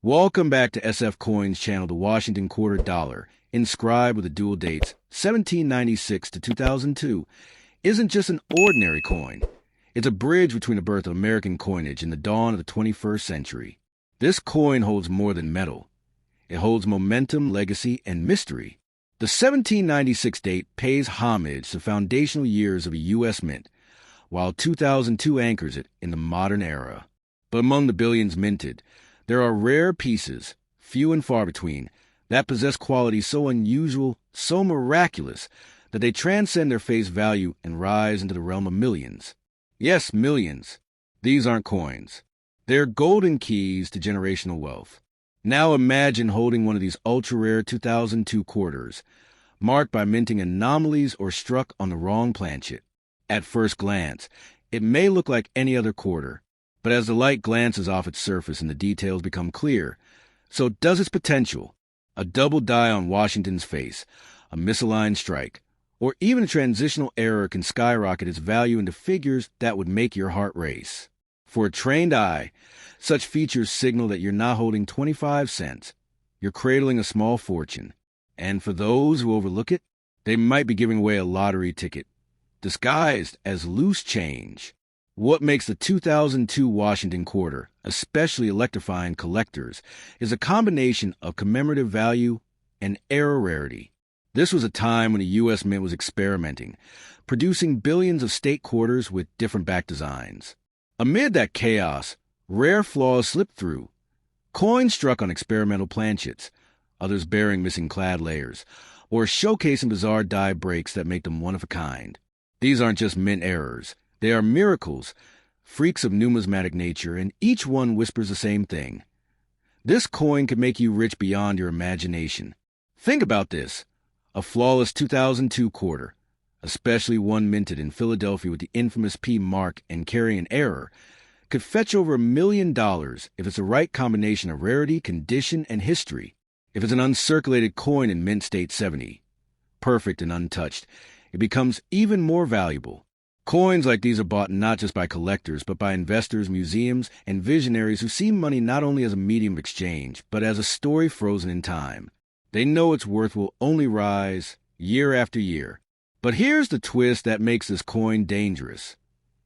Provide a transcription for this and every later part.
Welcome back to SF Coins channel. The Washington quarter dollar, inscribed with the dual dates 1796 to 2002, isn't just an ordinary coin. It's a bridge between the birth of American coinage and the dawn of the 21st century. This coin holds more than metal. It holds momentum, legacy, and mystery. The 1796 date pays homage to foundational years of a U.S. mint, while 2002 anchors it in the modern era. But among the billions minted, there are rare pieces, few and far between, that possess qualities so unusual, so miraculous, that they transcend their face value and rise into the realm of millions. Yes, millions. These aren't coins. They're golden keys to generational wealth. Now imagine holding one of these ultra-rare 2002 quarters, marked by minting anomalies or struck on the wrong planchet. At first glance, it may look like any other quarter, but as the light glances off its surface and the details become clear, so does its potential. A double die on Washington's face, a misaligned strike, or even a transitional error can skyrocket its value into figures that would make your heart race. For a trained eye, such features signal that you're not holding 25 cents. You're cradling a small fortune. And for those who overlook it, they might be giving away a lottery ticket, disguised as loose change. What makes the 2002 Washington quarter especially electrifying collectors is a combination of commemorative value and era rarity. This was a time when the U.S. Mint was experimenting, producing billions of state quarters with different back designs. Amid that chaos, rare flaws slipped through. Coins struck on experimental planchets, others bearing missing clad layers, or showcasing bizarre die breaks that make them one of a kind. These aren't just mint errors. They are miracles, freaks of numismatic nature, and each one whispers the same thing. This coin could make you rich beyond your imagination. Think about this. A flawless 2002 quarter, especially one minted in Philadelphia with the infamous P mark and carrying an error, could fetch over $1 million if it's the right combination of rarity, condition, and history. If it's an uncirculated coin in mint state 70, perfect and untouched, it becomes even more valuable. Coins like these are bought not just by collectors, but by investors, museums, and visionaries who see money not only as a medium of exchange, but as a story frozen in time. They know its worth will only rise year after year. But here's the twist that makes this coin dangerous,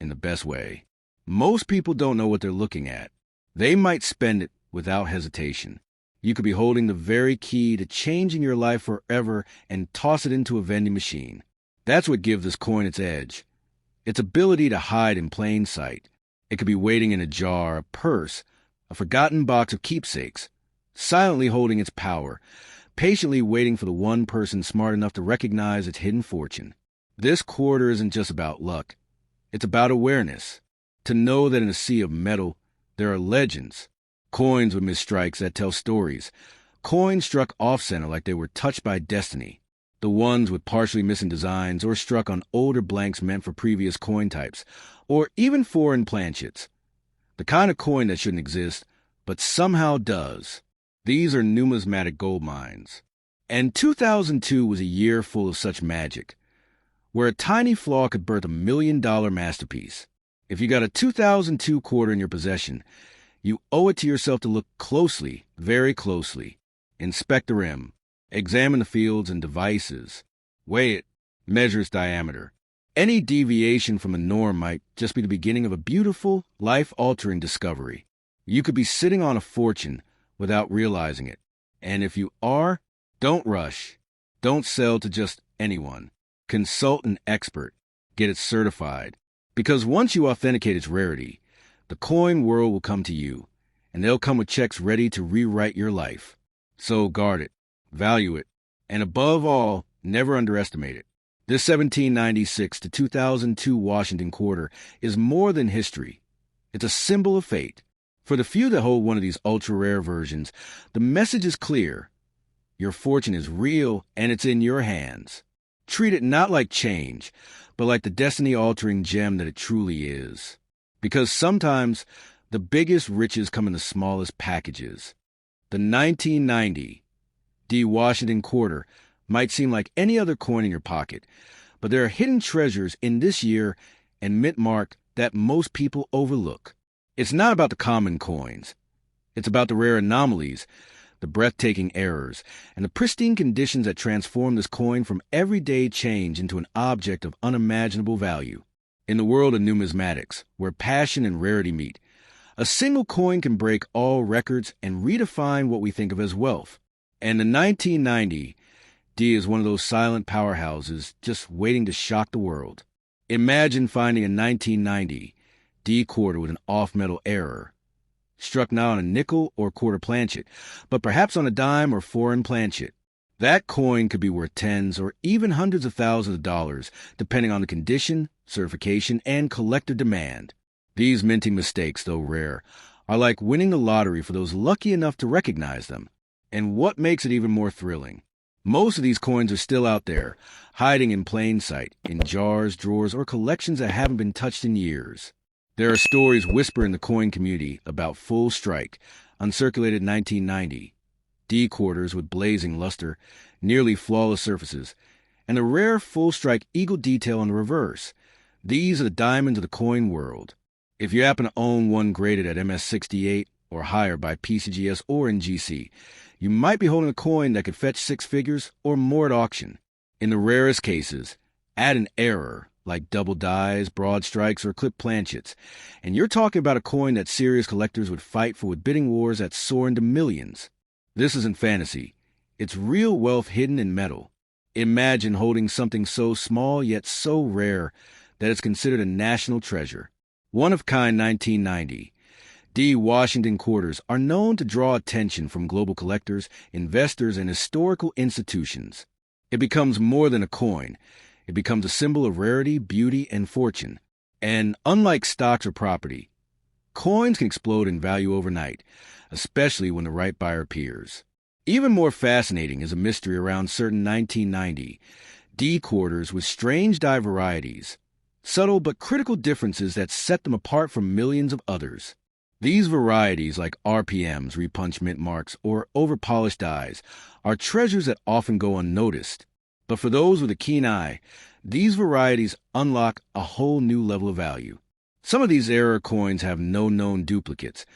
in the best way. Most people don't know what they're looking at. They might spend it without hesitation. You could be holding the very key to changing your life forever and toss it into a vending machine. That's what gives this coin its edge. Its ability to hide in plain sight. It could be waiting in a jar, a purse, a forgotten box of keepsakes, silently holding its power, patiently waiting for the one person smart enough to recognize its hidden fortune. This quarter isn't just about luck. It's about awareness. To know that in a sea of metal, there are legends. Coins with misstrikes that tell stories. Coins struck off-center like they were touched by destiny. The ones with partially missing designs or struck on older blanks meant for previous coin types, or even foreign planchets. The kind of coin that shouldn't exist, but somehow does. These are numismatic gold mines. And 2002 was a year full of such magic, where a tiny flaw could birth $1 million masterpiece. If you got a 2002 quarter in your possession, you owe it to yourself to look closely, very closely. Inspect the rim. Examine the fields and devices. Weigh it. Measure its diameter. Any deviation from the norm might just be the beginning of a beautiful, life-altering discovery. You could be sitting on a fortune without realizing it. And if you are, don't rush. Don't sell to just anyone. Consult an expert. Get it certified. Because once you authenticate its rarity, the coin world will come to you, and they'll come with checks ready to rewrite your life. So guard it. Value it, and above all, never underestimate it. This 1796 to 2002 Washington quarter is more than history. It's a symbol of fate. For the few that hold one of these ultra-rare versions, the message is clear. Your fortune is real, and it's in your hands. Treat it not like change, but like the destiny-altering gem that it truly is. Because sometimes the biggest riches come in the smallest packages. The 1990 D. Washington quarter might seem like any other coin in your pocket, but there are hidden treasures in this year and mint mark that most people overlook. It's not about the common coins. It's about the rare anomalies, the breathtaking errors, and the pristine conditions that transform this coin from everyday change into an object of unimaginable value. In the world of numismatics, where passion and rarity meet, a single coin can break all records and redefine what we think of as wealth. And the 1990 D is one of those silent powerhouses just waiting to shock the world. Imagine finding a 1990 D quarter with an off-metal error, struck not on a nickel or quarter planchet, but perhaps on a dime or foreign planchet. That coin could be worth tens or even hundreds of thousands of dollars, depending on the condition, certification, and collector demand. These minting mistakes, though rare, are like winning the lottery for those lucky enough to recognize them. And what makes it even more thrilling? Most of these coins are still out there, hiding in plain sight, in jars, drawers, or collections that haven't been touched in years. There are stories whispered in the coin community about full strike, uncirculated 1990, D quarters with blazing luster, nearly flawless surfaces, and a rare full strike eagle detail on the reverse. These are the diamonds of the coin world. If you happen to own one graded at MS68 or higher by PCGS or NGC, you might be holding a coin that could fetch six figures or more at auction. In the rarest cases, add an error like double dies, broad strikes, or clipped planchets, and you're talking about a coin that serious collectors would fight for with bidding wars that soar into millions. This isn't fantasy. It's real wealth hidden in metal. Imagine holding something so small yet so rare that it's considered a national treasure. One-of-kind 1990 D Washington quarters are known to draw attention from global collectors, investors, and historical institutions. It becomes more than a coin. It becomes a symbol of rarity, beauty, and fortune. And unlike stocks or property, coins can explode in value overnight, especially when the right buyer appears. Even more fascinating is a mystery around certain 1990 D quarters with strange die varieties, subtle but critical differences that set them apart from millions of others. These varieties, like RPMs, repunch mint marks, or overpolished dies, are treasures that often go unnoticed. But for those with a keen eye, these varieties unlock a whole new level of value. Some of these error coins have no known duplicates,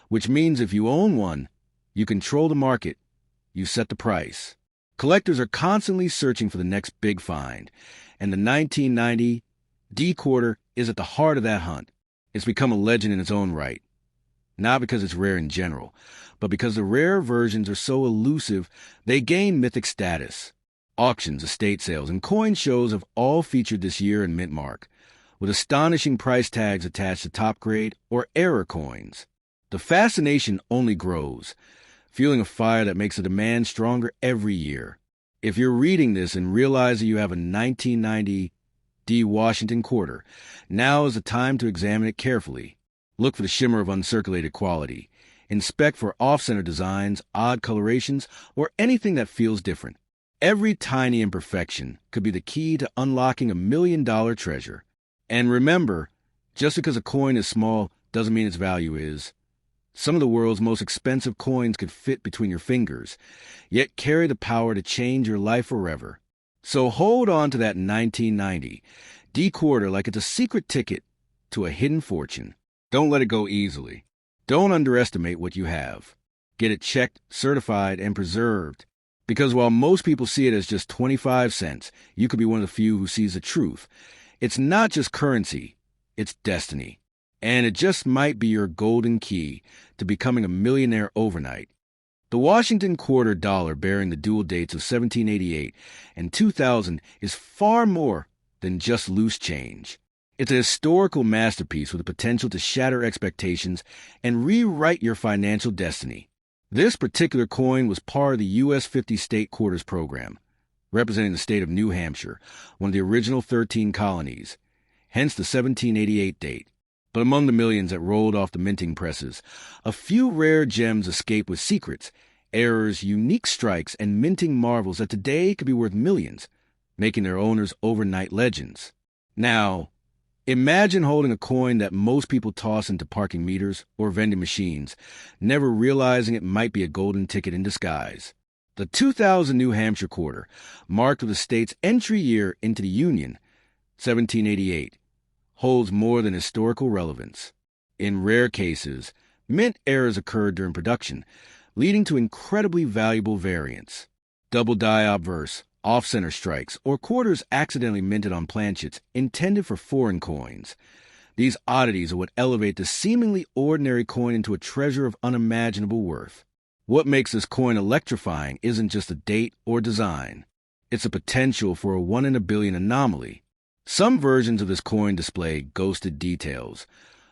which means if you own one, you control the market, you set the price. Collectors are constantly searching for the next big find, and the 1990 D quarter is at the heart of that hunt. It's become a legend in its own right. Not because it's rare in general, but because the rare versions are so elusive, they gain mythic status. Auctions, estate sales, and coin shows have all featured this year in mint mark, with astonishing price tags attached to top-grade or error coins. The fascination only grows, fueling a fire that makes the demand stronger every year. If you're reading this and realize that you have a 1990 D Washington quarter, now is the time to examine it carefully. Look for the shimmer of uncirculated quality. Inspect for off-center designs, odd colorations, or anything that feels different. Every tiny imperfection could be the key to unlocking $1 million treasure. And remember, just because a coin is small doesn't mean its value is. Some of the world's most expensive coins could fit between your fingers, yet carry the power to change your life forever. So hold on to that 1990 D quarter like it's a secret ticket to a hidden fortune. Don't let it go easily. Don't underestimate what you have. Get it checked, certified, and preserved. Because while most people see it as just 25 cents, you could be one of the few who sees the truth. It's not just currency, it's destiny. And it just might be your golden key to becoming a millionaire overnight. The Washington quarter dollar bearing the dual dates of 1788 and 2000 is far more than just loose change. It's a historical masterpiece with the potential to shatter expectations and rewrite your financial destiny. This particular coin was part of the U.S. 50 state quarters program, representing the state of New Hampshire, one of the original 13 colonies, hence the 1788 date. But among the millions that rolled off the minting presses, a few rare gems escaped with secrets, errors, unique strikes, and minting marvels that today could be worth millions, making their owners overnight legends. Now, imagine holding a coin that most people toss into parking meters or vending machines, never realizing it might be a golden ticket in disguise. The 2000 New Hampshire quarter, marked with the state's entry year into the Union, 1788, holds more than historical relevance. In rare cases, Mint errors occurred during production, leading to incredibly valuable variants. Double die obverse, off-center strikes, or quarters accidentally minted on planchets intended for foreign coins. These oddities are what elevate the seemingly ordinary coin into a treasure of unimaginable worth. What makes this coin electrifying isn't just the date or design. It's a potential for a 1 in a billion anomaly. Some versions of this coin display ghosted details,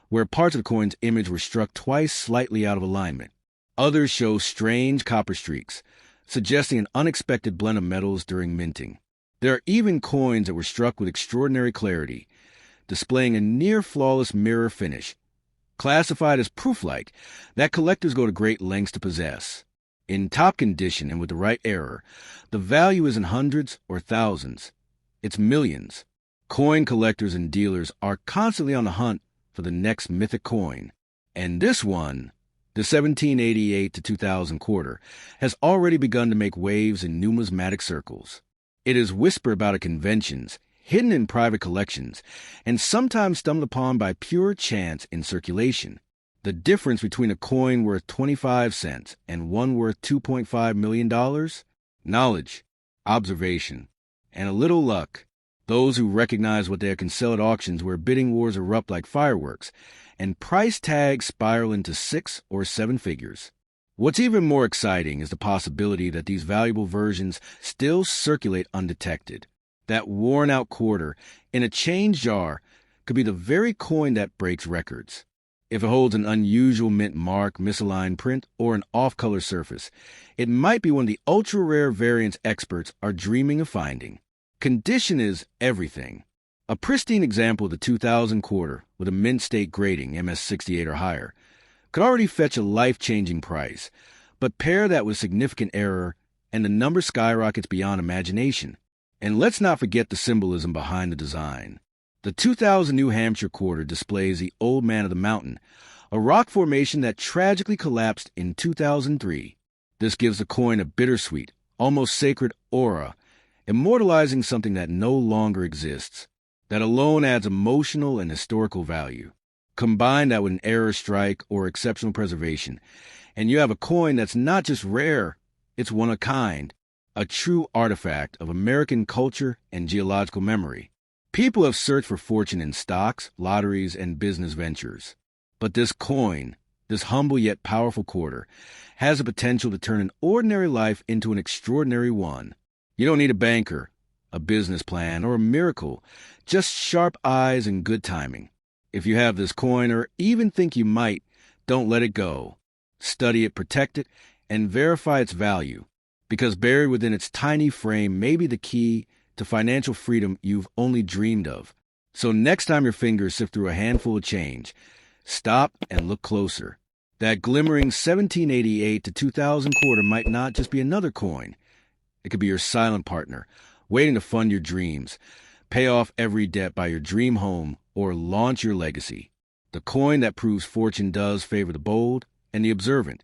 where parts of the coin's image were struck twice slightly out of alignment. Others show strange copper streaks, suggesting an unexpected blend of metals during minting. There are even coins that were struck with extraordinary clarity, displaying a near-flawless mirror finish, classified as proof-like, that collectors go to great lengths to possess. In top condition and with the right error, the value isn't hundreds or thousands. It's millions. Coin collectors and dealers are constantly on the hunt for the next mythic coin. And this one, the 1788 to 2000 quarter, has already begun to make waves in numismatic circles. It is whispered about at conventions, hidden in private collections, and sometimes stumbled upon by pure chance in circulation. The difference between a coin worth 25 cents and one worth $2.5 million? Knowledge, observation, and a little luck. Those who recognize what they can sell at auctions where bidding wars erupt like fireworks, and price tags spiral into 6 or 7 figures. What's even more exciting is the possibility that these valuable versions still circulate undetected. That worn-out quarter in a change jar could be the very coin that breaks records. If it holds an unusual mint mark, misaligned print, or an off-color surface, it might be one of the ultra-rare variants experts are dreaming of finding. Condition is everything. A pristine example of the 2000 quarter with a mint state grading, MS68 or higher, could already fetch a life-changing price, but pair that with significant error, and the number skyrockets beyond imagination. And let's not forget the symbolism behind the design. The 2000 New Hampshire quarter displays the Old Man of the Mountain, a rock formation that tragically collapsed in 2003. This gives the coin a bittersweet, almost sacred aura, immortalizing something that no longer exists. That alone adds emotional and historical value. Combine that with an error strike or exceptional preservation, and you have a coin that's not just rare, it's one of a kind, a true artifact of American culture and geological memory. People have searched for fortune in stocks, lotteries, and business ventures. But this coin, this humble yet powerful quarter, has the potential to turn an ordinary life into an extraordinary one. You don't need a banker, a business plan, or a miracle, just sharp eyes and good timing. If you have this coin, or even think you might, don't let it go. Study it, protect it, and verify its value, because buried within its tiny frame may be the key to financial freedom you've only dreamed of. So next time your fingers sift through a handful of change, stop and look closer. That glimmering 1788 to 2000 quarter might not just be another coin. It could be your silent partner, waiting to fund your dreams, pay off every debt, buy your dream home, or launch your legacy. The coin that proves fortune does favor the bold and the observant.